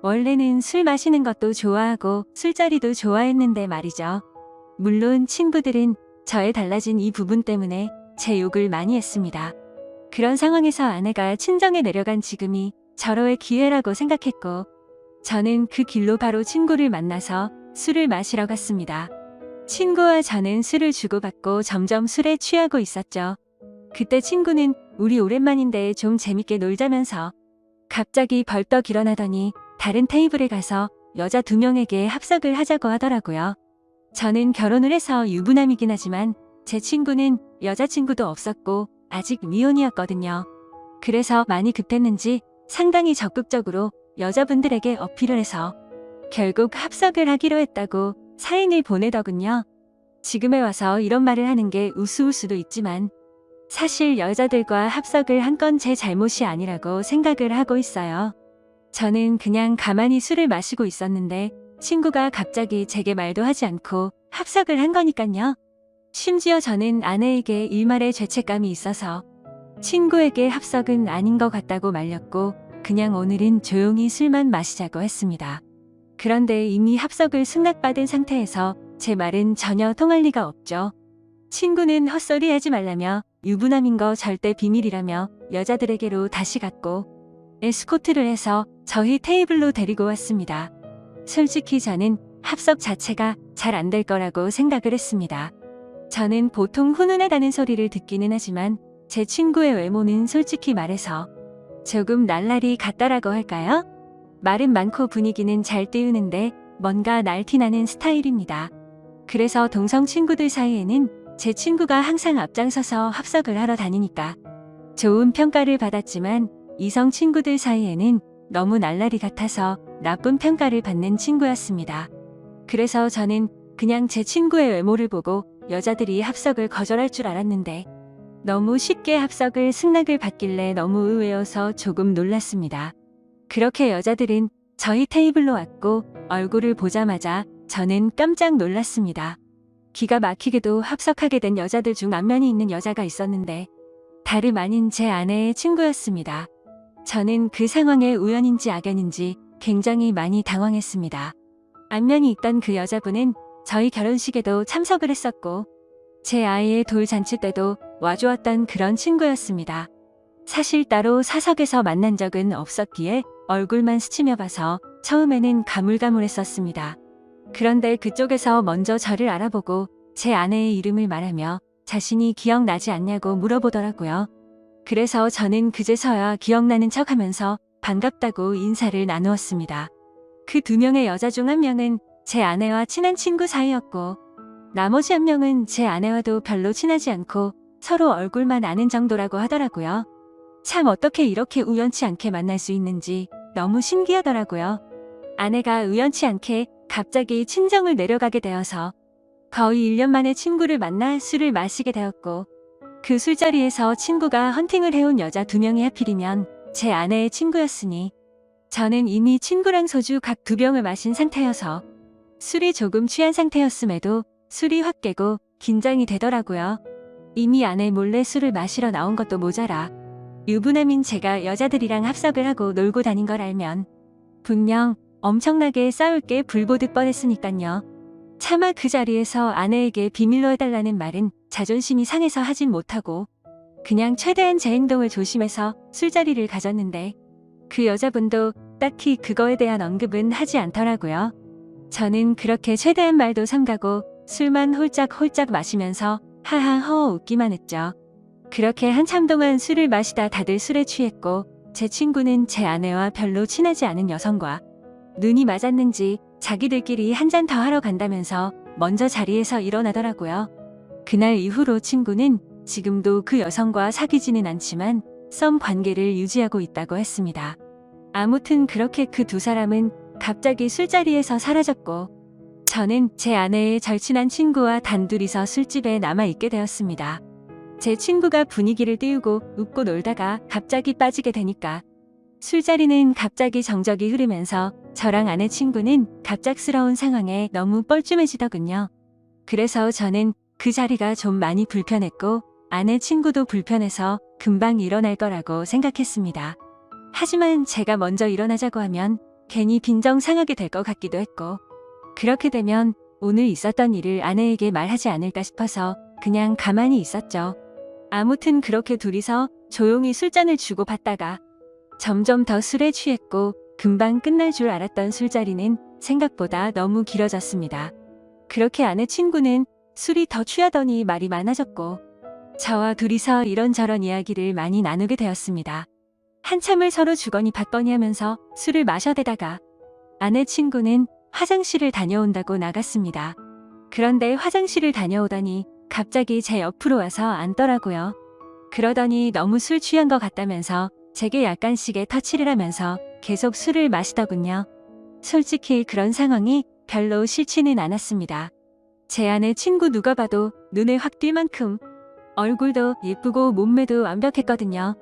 [SPEAKER 1] 원래는 술 마시는 것도 좋아하고 술자리도 좋아했는데 말이죠. 물론 친구들은 저의 달라진 이 부분 때문에 제 욕을 많이 했습니다. 그런 상황에서 아내가 친정에 내려간 지금이 절호의 기회라고 생각했고 저는 그 길로 바로 친구를 만나서 술을 마시러 갔습니다. 친구와 저는 술을 주고받고 점점 술에 취하고 있었죠. 그때 친구는 우리 오랜만인데 좀 재밌게 놀자면서 갑자기 벌떡 일어나더니 다른 테이블에 가서 여자 2명에게 합석을 하자고 하더라고요. 저는 결혼을 해서 유부남이긴 하지만 제 친구는 여자친구도 없었고 아직 미혼이었거든요. 그래서 많이 급했는지 상당히 적극적으로 여자분들에게 어필을 해서 결국 합석을 하기로 했다고 사인을 보내더군요. 지금에 와서 이런 말을 하는 게 우스울 수도 있지만 사실 여자들과 합석을 한 건 제 잘못이 아니라고 생각을 하고 있어요. 저는 그냥 가만히 술을 마시고 있었는데 친구가 갑자기 제게 말도 하지 않고 합석을 한 거니깐요. 심지어 저는 아내에게 일말의 죄책감이 있어서 친구에게 합석은 아닌 것 같다고 말렸고 그냥 오늘은 조용히 술만 마시자고 했습니다. 그런데 이미 합석을 승낙받은 상태에서 제 말은 전혀 통할 리가 없죠. 친구는 헛소리 하지 말라며 유부남인 거 절대 비밀이라며 여자들에게로 다시 갔고 에스코트를 해서 저희 테이블로 데리고 왔습니다. 솔직히 저는 합석 자체가 잘 안 될 거라고 생각을 했습니다. 저는 보통 훈훈하다는 소리를 듣기는 하지만 제 친구의 외모는 솔직히 말해서 조금 날라리 같다라고 할까요? 말은 많고 분위기는 잘 띄우는데 뭔가 날티나는 스타일입니다. 그래서 동성 친구들 사이에는 제 친구가 항상 앞장서서 합석을 하러 다니니까 좋은 평가를 받았지만 이성 친구들 사이에는 너무 날라리 같아서 나쁜 평가를 받는 친구였습니다. 그래서 저는 그냥 제 친구의 외모를 보고 여자들이 합석을 거절할 줄 알았는데 너무 쉽게 합석을 승낙을 받길래 너무 의외여서 조금 놀랐습니다. 그렇게 여자들은 저희 테이블로 왔고 얼굴을 보자마자 저는 깜짝 놀랐습니다. 기가 막히게도 합석하게 된 여자들 중 안면이 있는 여자가 있었는데 다름 아닌 제 아내의 친구였습니다. 저는 그 상황에 우연인지 악연인지 굉장히 많이 당황했습니다. 안면이 있던 그 여자분은 저희 결혼식에도 참석을 했었고 제 아이의 돌잔치 때도 와주었던 그런 친구였습니다. 사실 따로 사석에서 만난 적은 없었기에 얼굴만 스치며 봐서 처음에는 가물가물했었습니다. 그런데 그쪽에서 먼저 저를 알아보고 제 아내의 이름을 말하며 자신이 기억나지 않냐고 물어보더라고요. 그래서 저는 그제서야 기억나는 척하면서 반갑다고 인사를 나누었습니다. 그 2명의 여자 중 1명은 제 아내와 친한 친구 사이였고 나머지 1명은 제 아내와도 별로 친하지 않고 서로 얼굴만 아는 정도라고 하더라고요. 참 어떻게 이렇게 우연치 않게 만날 수 있는지 너무 신기하더라고요. 아내가 우연치 않게 갑자기 친정을 내려가게 되어서 거의 1년 만에 친구를 만나 술을 마시게 되었고 그 술자리에서 친구가 헌팅을 해온 여자 2명이 하필이면 제 아내의 친구였으니 저는 이미 친구랑 소주 각 2병을 마신 상태여서 술이 조금 취한 상태였음에도 술이 확 깨고 긴장이 되더라고요. 이미 아내 몰래 술을 마시러 나온 것도 모자라 유부남인 제가 여자들이랑 합석을 하고 놀고 다닌 걸 알면 분명 엄청나게 싸울 게 불보듯 뻔했으니깐요. 차마 그 자리에서 아내에게 비밀로 해달라는 말은 자존심이 상해서 하진 못하고 그냥 최대한 제 행동을 조심해서 술자리를 가졌는데 그 여자분도 딱히 그거에 대한 언급은 하지 않더라고요. 저는 그렇게 최대한 말도 삼가고 술만 홀짝홀짝 마시면서 하하허 웃기만 했죠. 그렇게 한참 동안 술을 마시다 다들 술에 취했고 제 친구는 제 아내와 별로 친하지 않은 여성과 눈이 맞았는지 자기들끼리 한 잔 더 하러 간다면서 먼저 자리에서 일어나더라고요. 그날 이후로 친구는 지금도 그 여성과 사귀지는 않지만 썸 관계를 유지하고 있다고 했습니다. 아무튼 그렇게 그 2사람은 갑자기 술자리에서 사라졌고 저는 제 아내의 절친한 친구와 단둘이서 술집에 남아있게 되었습니다. 제 친구가 분위기를 띄우고 웃고 놀다가 갑자기 빠지게 되니까 술자리는 갑자기 정적이 흐르면서 저랑 아내 친구는 갑작스러운 상황에 너무 뻘쭘해지더군요. 그래서 저는 그 자리가 좀 많이 불편했고 아내 친구도 불편해서 금방 일어날 거라고 생각했습니다. 하지만 제가 먼저 일어나자고 하면 괜히 빈정 상하게 될 것 같기도 했고 그렇게 되면 오늘 있었던 일을 아내에게 말하지 않을까 싶어서 그냥 가만히 있었죠. 아무튼 그렇게 둘이서 조용히 술잔을 주고받다가 점점 더 술에 취했고 금방 끝날 줄 알았던 술자리는 생각보다 너무 길어졌습니다. 그렇게 아내 친구는 술이 더 취하더니 말이 많아졌고 저와 둘이서 이런저런 이야기를 많이 나누게 되었습니다. 한참을 서로 주거니 받거니 하면서 술을 마셔대다가 아내 친구는 화장실을 다녀온다고 나갔습니다. 그런데 화장실을 다녀오더니 갑자기 제 옆으로 와서 앉더라고요. 그러더니 너무 술 취한 것 같다면서 제게 약간씩의 터치를 하면서 계속 술을 마시더군요. 솔직히 그런 상황이 별로 싫지는 않았습니다. 제 아내 친구 누가 봐도 눈에 확 띌 만큼 얼굴도 예쁘고 몸매도 완벽했거든요.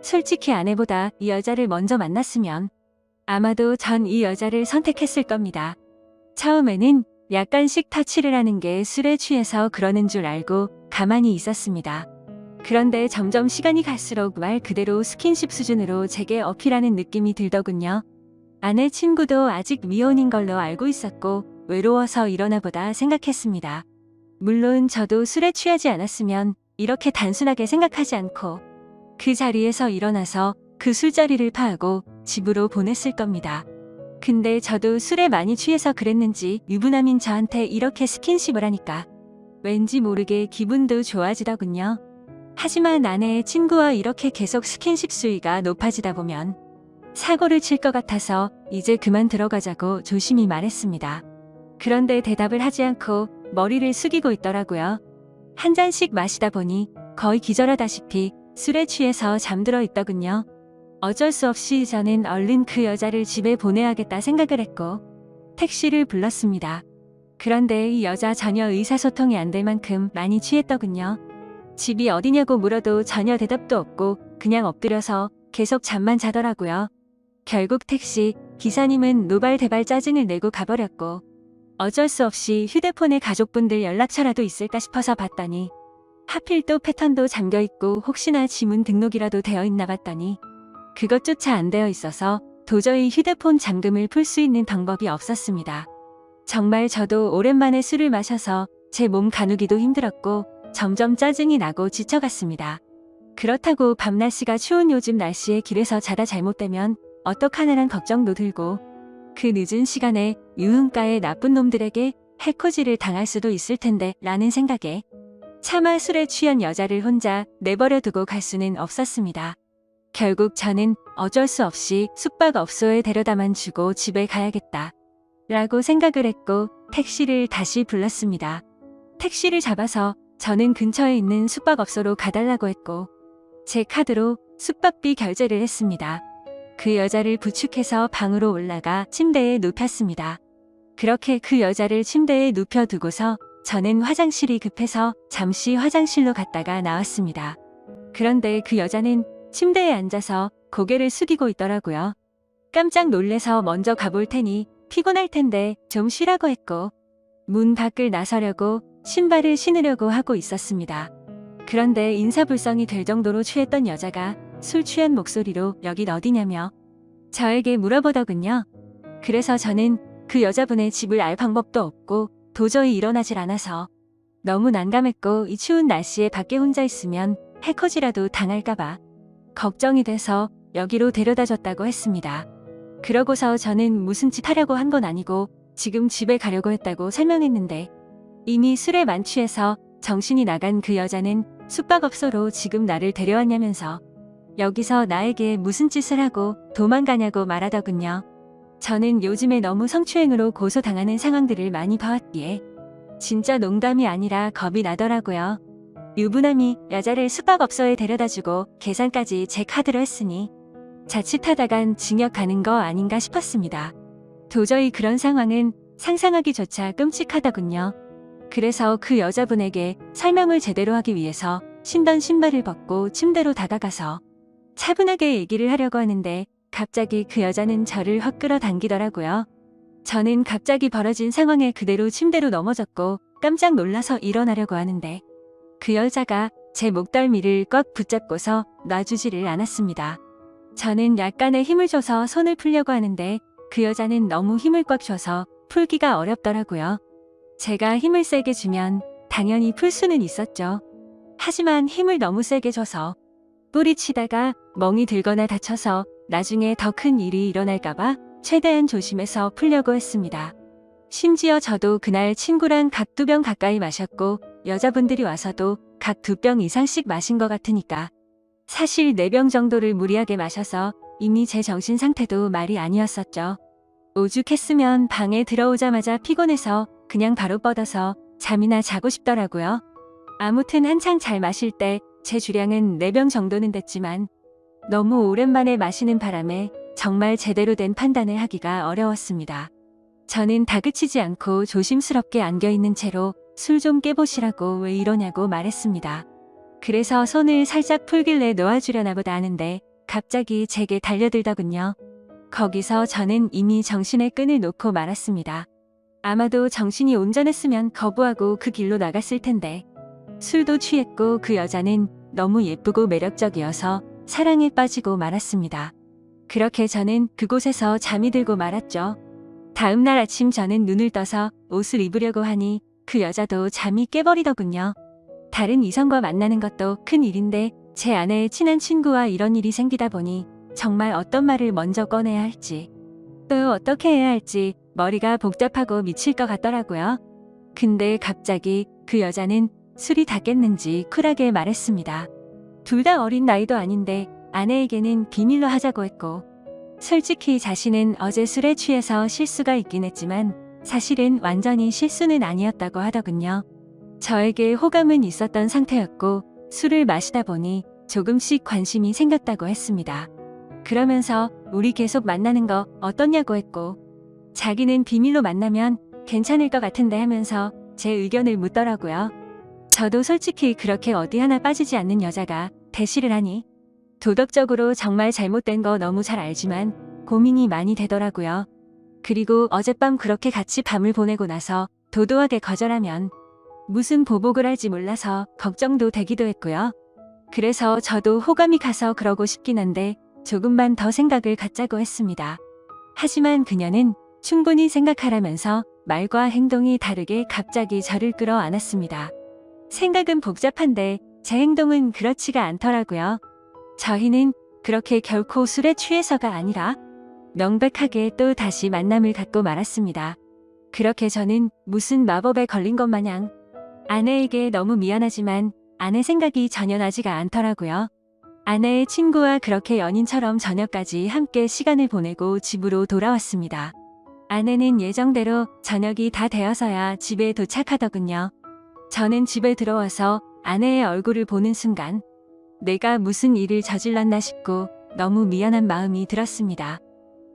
[SPEAKER 1] 솔직히 아내보다 이 여자를 먼저 만났으면 아마도 전 이 여자를 선택했을 겁니다. 처음에는 약간씩 터치를 하는 게 술에 취해서 그러는 줄 알고 가만히 있었습니다. 그런데 점점 시간이 갈수록 말 그대로 스킨십 수준으로 제게 어필하는 느낌이 들더군요. 아내 친구도 아직 미혼인 걸로 알고 있었고 외로워서 이러나 보다 생각했습니다. 물론 저도 술에 취하지 않았으면 이렇게 단순하게 생각하지 않고 그 자리에서 일어나서 그 술자리를 파하고 집으로 보냈을 겁니다. 근데 저도 술에 많이 취해서 그랬는지 유부남인 저한테 이렇게 스킨십을 하니까 왠지 모르게 기분도 좋아지더군요. 하지만 아내의 친구와 이렇게 계속 스킨십 수위가 높아지다 보면 사고를 칠 것 같아서 이제 그만 들어가자고 조심히 말했습니다. 그런데 대답을 하지 않고 머리를 숙이고 있더라고요. 한 잔씩 마시다 보니 거의 기절하다시피 술에 취해서 잠들어 있더군요. 어쩔 수 없이 저는 얼른 그 여자를 집에 보내야겠다 생각을 했고 택시를 불렀습니다. 그런데 이 여자 전혀 의사소통이 안 될 만큼 많이 취했더군요. 집이 어디냐고 물어도 전혀 대답도 없고 그냥 엎드려서 계속 잠만 자더라고요. 결국 택시 기사님은 노발대발 짜증을 내고 가버렸고 어쩔 수 없이 휴대폰에 가족분들 연락처라도 있을까 싶어서 봤더니 하필 또 패턴도 잠겨있고 혹시나 지문 등록이라도 되어 있나 봤더니 그것조차 안 되어 있어서 도저히 휴대폰 잠금을 풀 수 있는 방법이 없었습니다. 정말 저도 오랜만에 술을 마셔서 제 몸 가누기도 힘들었고 점점 짜증이 나고 지쳐갔습니다. 그렇다고 밤 날씨가 추운 요즘 날씨에 길에서 자다 잘못되면 어떡하나란 걱정도 들고 그 늦은 시간에 유흥가의 나쁜 놈들에게 해코지를 당할 수도 있을 텐데 라는 생각에 차마 술에 취한 여자를 혼자 내버려 두고 갈 수는 없었습니다. 결국 저는 어쩔 수 없이 숙박업소에 데려다만 주고 집에 가야겠다 라고 생각을 했고 택시를 다시 불렀습니다. 택시를 잡아서 저는 근처에 있는 숙박업소로 가달라고 했고 제 카드로 숙박비 결제를 했습니다. 그 여자를 부축해서 방으로 올라가 침대에 눕혔습니다. 그렇게 그 여자를 침대에 눕혀두고서 저는 화장실이 급해서 잠시 화장실로 갔다가 나왔습니다. 그런데 그 여자는 침대에 앉아서 고개를 숙이고 있더라고요. 깜짝 놀래서 먼저 가볼 테니 피곤할 텐데 좀 쉬라고 했고 문 밖을 나서려고 신발을 신으려고 하고 있었습니다. 그런데 인사불성이 될 정도로 취했던 여자가 술 취한 목소리로 여긴 어디냐며 저에게 물어보더군요. 그래서 저는 그 여자분의 집을 알 방법도 없고 도저히 일어나질 않아서 너무 난감했고 이 추운 날씨에 밖에 혼자 있으면 해코지라도 당할까봐 걱정이 돼서 여기로 데려다줬다고 했습니다. 그러고서 저는 무슨 짓 하려고 한 건 아니고 지금 집에 가려고 했다고 설명했는데 이미 술에 만취해서 정신이 나간 그 여자는 숙박업소로 지금 나를 데려왔냐면서 여기서 나에게 무슨 짓을 하고 도망가냐고 말하더군요. 저는 요즘에 너무 성추행으로 고소당하는 상황들을 많이 봐왔기에 진짜 농담이 아니라 겁이 나더라고요. 유부남이 여자를 숙박업소에 데려다주고 계산까지 제 카드로 했으니 자칫하다간 징역 가는 거 아닌가 싶었습니다. 도저히 그런 상황은 상상하기조차 끔찍하더군요. 그래서 그 여자분에게 설명을 제대로 하기 위해서 신던 신발을 벗고 침대로 다가가서 차분하게 얘기를 하려고 하는데 갑자기 그 여자는 저를 확 끌어당기더라고요. 저는 갑자기 벌어진 상황에 그대로 침대로 넘어졌고 깜짝 놀라서 일어나려고 하는데 그 여자가 제 목덜미를 꽉 붙잡고서 놔주지를 않았습니다. 저는 약간의 힘을 줘서 손을 풀려고 하는데 그 여자는 너무 힘을 꽉 줘서 풀기가 어렵더라고요. 제가 힘을 세게 주면 당연히 풀 수는 있었죠. 하지만 힘을 너무 세게 줘서 뿌리치다가 멍이 들거나 다쳐서 나중에 더 큰 일이 일어날까봐 최대한 조심해서 풀려고 했습니다. 심지어 저도 그날 친구랑 각 2병 가까이 마셨고 여자분들이 와서도 각 2병 이상씩 마신 것 같으니까 사실 4병 정도를 무리하게 마셔서 이미 제 정신 상태도 말이 아니었었죠. 오죽했으면 방에 들어오자마자 피곤해서 그냥 바로 뻗어서 잠이나 자고 싶더라고요. 아무튼 한창 잘 마실 때 제 주량은 4병 정도는 됐지만 너무 오랜만에 마시는 바람에 정말 제대로 된 판단을 하기가 어려웠습니다. 저는 다그치지 않고 조심스럽게 안겨있는 채로 술 좀 깨보시라고 왜 이러냐고 말했습니다. 그래서 손을 살짝 풀길래 놓아주려나 보다 하는데 갑자기 제게 달려들더군요. 거기서 저는 이미 정신의 끈을 놓고 말았습니다. 아마도 정신이 온전했으면 거부하고 그 길로 나갔을 텐데 술도 취했고 그 여자는 너무 예쁘고 매력적이어서 사랑에 빠지고 말았습니다. 그렇게 저는 그곳에서 잠이 들고 말았죠. 다음날 아침 저는 눈을 떠서 옷을 입으려고 하니 그 여자도 잠이 깨버리더군요. 다른 이성과 만나는 것도 큰 일인데 제 아내의 친한 친구와 이런 일이 생기다 보니 정말 어떤 말을 먼저 꺼내야 할지 또 어떻게 해야 할지 머리가 복잡하고 미칠 것 같더라고요. 근데 갑자기 그 여자는 술이 다 깼는지 쿨하게 말했습니다. 둘 다 어린 나이도 아닌데 아내에게는 비밀로 하자고 했고 솔직히 자신은 어제 술에 취해서 실수가 있긴 했지만 사실은 완전히 실수는 아니었다고 하더군요. 저에게 호감은 있었던 상태였고 술을 마시다 보니 조금씩 관심이 생겼다고 했습니다. 그러면서 우리 계속 만나는 거 어떻냐고 했고 자기는 비밀로 만나면 괜찮을 것 같은데 하면서 제 의견을 묻더라고요. 저도 솔직히 그렇게 어디 하나 빠지지 않는 여자가 대시를 하니 도덕적으로 정말 잘못된 거 너무 잘 알지만 고민이 많이 되더라고요. 그리고 어젯밤 그렇게 같이 밤을 보내고 나서 도도하게 거절하면 무슨 보복을 할지 몰라서 걱정도 되기도 했고요. 그래서 저도 호감이 가서 그러고 싶긴 한데 조금만 더 생각을 갖자고 했습니다. 하지만 그녀는 충분히 생각하라면서 말과 행동이 다르게 갑자기 저를 끌어안았습니다. 생각은 복잡한데 제 행동은 그렇지가 않더라고요. 저희는 그렇게 결코 술에 취해서가 아니라 명백하게 또 다시 만남을 갖고 말았습니다. 그렇게 저는 무슨 마법에 걸린 것 마냥 아내에게 너무 미안하지만 아내 생각이 전혀 나지가 않더라고요. 아내의 친구와 그렇게 연인처럼 저녁까지 함께 시간을 보내고 집으로 돌아왔습니다. 아내는 예정대로 저녁이 다 되어서야 집에 도착하더군요. 저는 집에 들어와서 아내의 얼굴을 보는 순간 내가 무슨 일을 저질렀나 싶고 너무 미안한 마음이 들었습니다.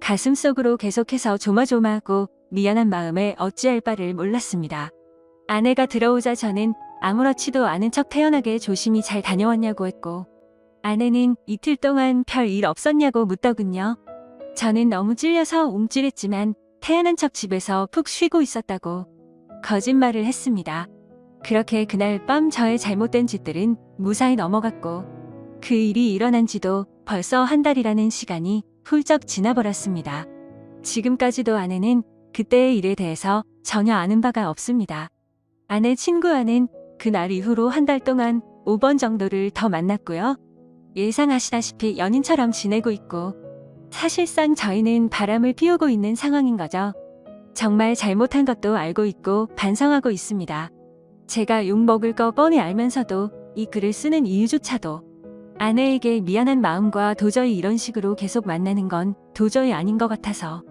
[SPEAKER 1] 가슴속으로 계속해서 조마조마하고 미안한 마음에 어찌할 바를 몰랐습니다. 아내가 들어오자 저는 아무렇지도 않은 척 태연하게 조심히 잘 다녀왔냐고 했고 아내는 이틀 동안 별 일 없었냐고 묻더군요. 저는 너무 찔려서 움찔했지만 태연한 척 집에서 푹 쉬고 있었다고 거짓말을 했습니다. 그렇게 그날 밤 저의 잘못된 짓들은 무사히 넘어갔고 그 일이 일어난 지도 벌써 한 달이라는 시간이 훌쩍 지나버렸습니다. 지금까지도 아내는 그때의 일에 대해서 전혀 아는 바가 없습니다. 아내 친구와는 그날 이후로 한 달 동안 5번 정도를 더 만났고요. 예상하시다시피 연인처럼 지내고 있고 사실상 저희는 바람을 피우고 있는 상황인 거죠. 정말 잘못한 것도 알고 있고 반성하고 있습니다. 제가 욕먹을 거 뻔히 알면서도 이 글을 쓰는 이유조차도 아내에게 미안한 마음과 도저히 이런 식으로 계속 만나는 건 도저히 아닌 것 같아서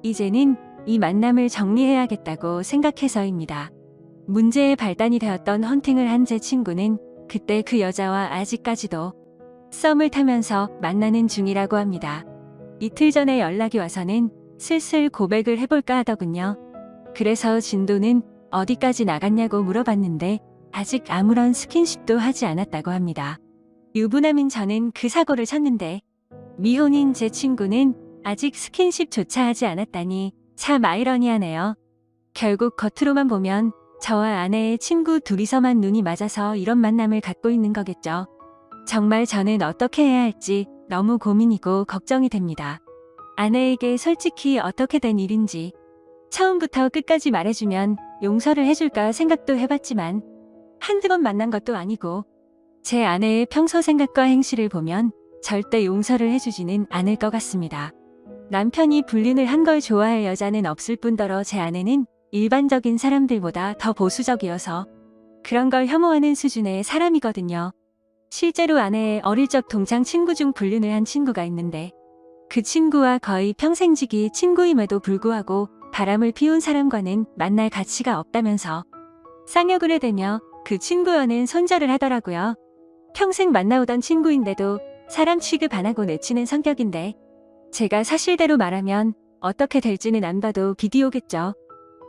[SPEAKER 1] 이제는 이 만남을 정리해야겠다고 생각해서입니다. 문제의 발단이 되었던 헌팅을 한 제 친구는 그때 그 여자와 아직까지도 썸을 타면서 만나는 중이라고 합니다. 이틀 전에 연락이 와서는 슬슬 고백을 해볼까 하더군요. 그래서 진도는 어디까지 나갔냐고 물어봤는데 아직 아무런 스킨십도 하지 않았다고 합니다. 유부남인 저는 그 사고를 쳤는데 미혼인 제 친구는 아직 스킨십조차 하지 않았다니 참 아이러니하네요. 결국 겉으로만 보면 저와 아내의 친구 둘이서만 눈이 맞아서 이런 만남을 갖고 있는 거겠죠. 정말 저는 어떻게 해야 할지 너무 고민이고 걱정이 됩니다. 아내에게 솔직히 어떻게 된 일인지 처음부터 끝까지 말해주면 용서를 해줄까 생각도 해봤지만 한두 번 만난 것도 아니고 제 아내의 평소 생각과 행실을 보면 절대 용서를 해주지는 않을 것 같습니다. 남편이 불륜을 한 걸 좋아할 여자는 없을 뿐더러 제 아내는 일반적인 사람들보다 더 보수적이어서 그런 걸 혐오하는 수준의 사람이거든요. 실제로 아내의 어릴 적 동창 친구 중 불륜을 한 친구가 있는데 그 친구와 거의 평생지기 친구임에도 불구하고 바람을 피운 사람과는 만날 가치가 없다면서 쌍욕을 해대며 그 친구와는 손절을 하더라고요. 평생 만나오던 친구인데도 사람 취급 안 하고 내치는 성격인데 제가 사실대로 말하면 어떻게 될지는 안 봐도 비디오겠죠.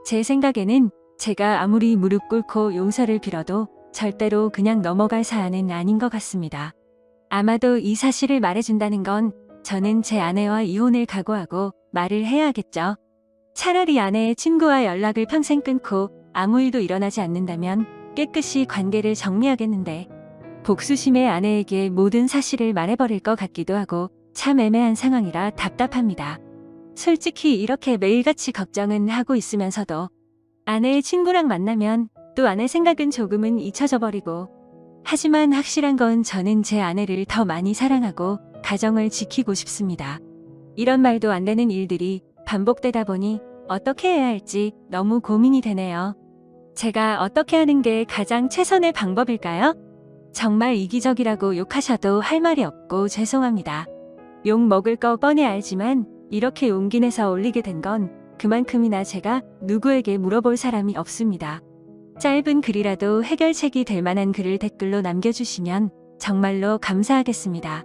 [SPEAKER 1] 제 생각에는 제가 아무리 무릎 꿇고 용서를 빌어도 절대로 그냥 넘어갈 사안은 아닌 것 같습니다. 아마도 이 사실을 말해준다는 건 저는 제 아내와 이혼을 각오하고 말을 해야 하겠죠. 차라리 아내의 친구와 연락을 평생 끊고 아무 일도 일어나지 않는다면 깨끗이 관계를 정리하겠는데 복수심에 아내에게 모든 사실을 말해버릴 것 같기도 하고 참 애매한 상황이라 답답합니다. 솔직히 이렇게 매일같이 걱정은 하고 있으면서도 아내의 친구랑 만나면 또 아내 생각은 조금은 잊혀져 버리고 하지만 확실한 건 저는 제 아내를 더 많이 사랑하고 가정을 지키고 싶습니다. 이런 말도 안 되는 일들이 반복되다 보니 어떻게 해야 할지 너무 고민이 되네요. 제가 어떻게 하는 게 가장 최선의 방법일까요? 정말 이기적이라고 욕하셔도 할 말이 없고 죄송합니다. 욕 먹을 거 뻔히 알지만 이렇게 용기 내서 올리게 된 건 그만큼이나 제가 누구에게 물어볼 사람이 없습니다. 짧은 글이라도 해결책이 될 만한 글을 댓글로 남겨주시면 정말로 감사하겠습니다.